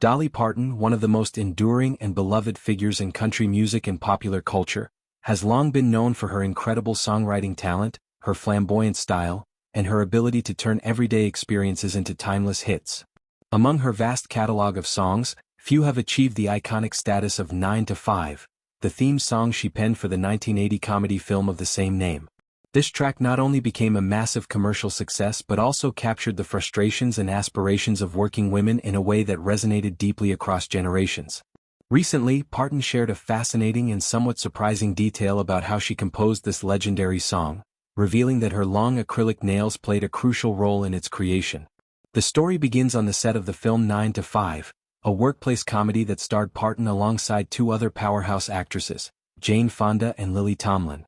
Dolly Parton, one of the most enduring and beloved figures in country music and popular culture, has long been known for her incredible songwriting talent, her flamboyant style, and her ability to turn everyday experiences into timeless hits. Among her vast catalog of songs, few have achieved the iconic status of 9 to 5, the theme song she penned for the 1980 comedy film of the same name. This track not only became a massive commercial success but also captured the frustrations and aspirations of working women in a way that resonated deeply across generations. Recently, Parton shared a fascinating and somewhat surprising detail about how she composed this legendary song, revealing that her long acrylic nails played a crucial role in its creation. The story begins on the set of the film 9 to 5, a workplace comedy that starred Parton alongside two other powerhouse actresses, Jane Fonda and Lily Tomlin.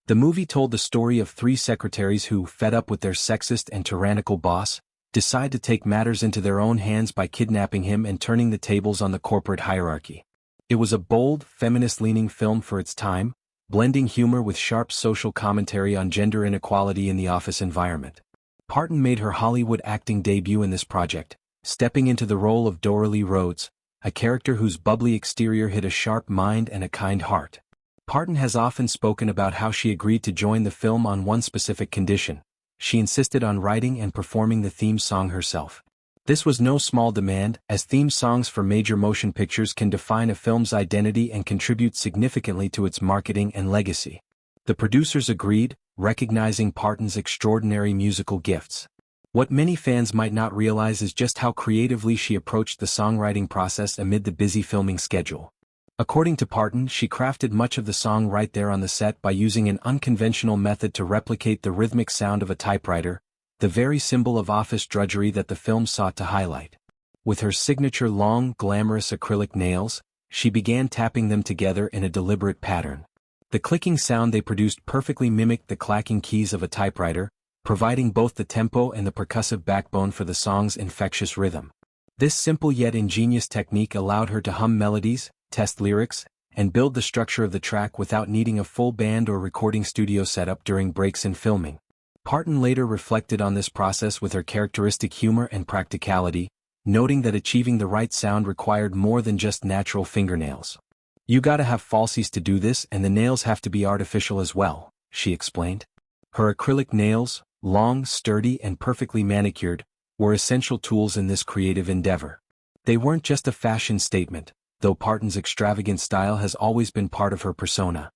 The movie told the story of three secretaries who, fed up with their sexist and tyrannical boss, decide to take matters into their own hands by kidnapping him and turning the tables on the corporate hierarchy. It was a bold, feminist-leaning film for its time, blending humor with sharp social commentary on gender inequality in the office environment. Parton made her Hollywood acting debut in this project, stepping into the role of Dorothy Rhodes, a character whose bubbly exterior hid a sharp mind and a kind heart. Parton has often spoken about how she agreed to join the film on one specific condition: she insisted on writing and performing the theme song herself. This was no small demand, as theme songs for major motion pictures can define a film's identity and contribute significantly to its marketing and legacy. The producers agreed, recognizing Parton's extraordinary musical gifts. What many fans might not realize is just how creatively she approached the songwriting process amid the busy filming schedule. According to Parton, she crafted much of the song right there on the set by using an unconventional method to replicate the rhythmic sound of a typewriter, the very symbol of office drudgery that the film sought to highlight. With her signature long, glamorous acrylic nails, she began tapping them together in a deliberate pattern. The clicking sound they produced perfectly mimicked the clacking keys of a typewriter, providing both the tempo and the percussive backbone for the song's infectious rhythm. This simple yet ingenious technique allowed her to hum melodies, test lyrics, and build the structure of the track without needing a full band or recording studio setup during breaks in filming. Parton later reflected on this process with her characteristic humor and practicality, noting that achieving the right sound required more than just natural fingernails. "You gotta have falsies to do this, and the nails have to be artificial as well," she explained. Her acrylic nails, long, sturdy, and perfectly manicured, were essential tools in this creative endeavor. They weren't just a fashion statement, though Parton's extravagant style has always been part of her persona.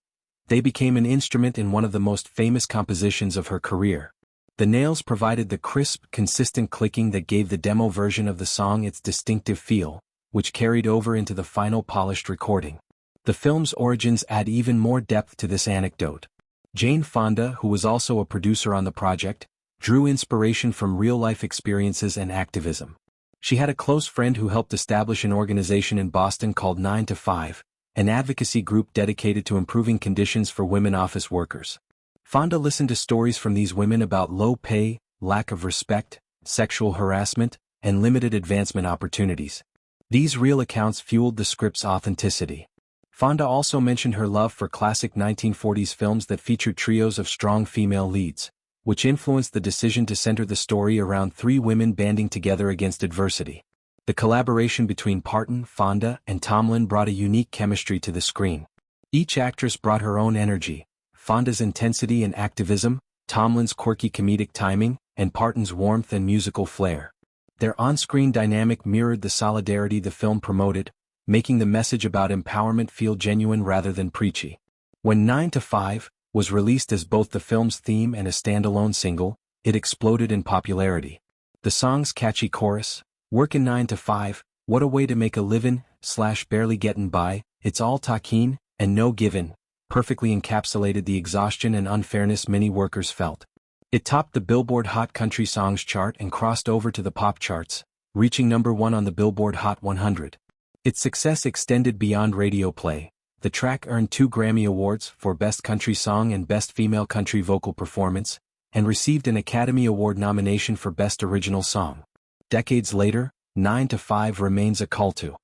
They became an instrument in one of the most famous compositions of her career. The nails provided the crisp, consistent clicking that gave the demo version of the song its distinctive feel, which carried over into the final polished recording. The film's origins add even more depth to this anecdote. Jane Fonda, who was also a producer on the project, drew inspiration from real-life experiences and activism. She had a close friend who helped establish an organization in Boston called 9 to 5, an advocacy group dedicated to improving conditions for women office workers. Fonda listened to stories from these women about low pay, lack of respect, sexual harassment, and limited advancement opportunities. These real accounts fueled the script's authenticity. Fonda also mentioned her love for classic 1940s films that featured trios of strong female leads, which influenced the decision to center the story around three women banding together against adversity. The collaboration between Parton, Fonda, and Tomlin brought a unique chemistry to the screen. Each actress brought her own energy: Fonda's intensity and activism, Tomlin's quirky comedic timing, and Parton's warmth and musical flair. Their on-screen dynamic mirrored the solidarity the film promoted, making the message about empowerment feel genuine rather than preachy. When 9 to 5 was released as both the film's theme and a standalone single, it exploded in popularity. The song's catchy chorus, "Workin' 9 to 5, what a way to make a livin', / barely gettin' by, it's all talkin' and no givin'," perfectly encapsulated the exhaustion and unfairness many workers felt. It topped the Billboard Hot Country Songs chart and crossed over to the pop charts, reaching #1 on the Billboard Hot 100. Its success extended beyond radio play. The track earned 2 Grammy Awards for Best Country Song and Best Female Country Vocal Performance, and received an Academy Award nomination for Best Original Song. Decades later, 9 to 5 remains a call to